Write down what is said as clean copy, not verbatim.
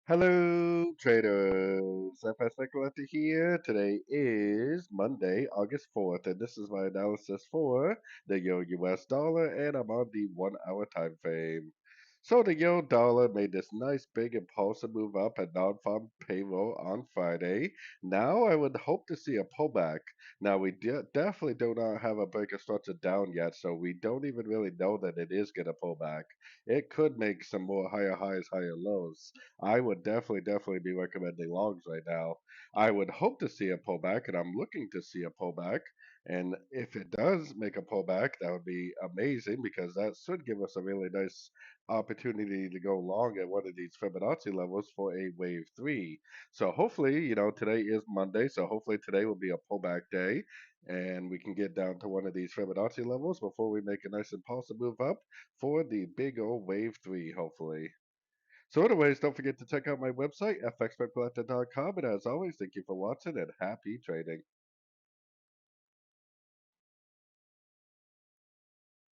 Hello, traders. FX Pip Collector here. Today is Monday, August 4th, and this is my analysis for the Euro US dollar, and I'm on the 1 hour time frame. So the Euro dollar made this nice big impulsive move up at non-farm payroll on Friday. Now I would hope to see a pullback. Now we definitely do not have a breaker structure down yet, so we don't even really know that it is going to pull back. It could make some more higher highs, higher lows. I would definitely be recommending longs right now. I would hope to see a pullback, and I'm looking to see a pullback. And if it does make a pullback, that would be amazing because that should give us a really nice opportunity to go long at one of these Fibonacci levels for a wave three. So hopefully, today is Monday, so hopefully today will be a pullback day and we can get down to one of these Fibonacci levels before we make a nice impulsive move up for the big old wave three, hopefully. So anyways, don't forget to check out my website, fxpipcollector.com. And as always, thank you for watching and happy trading.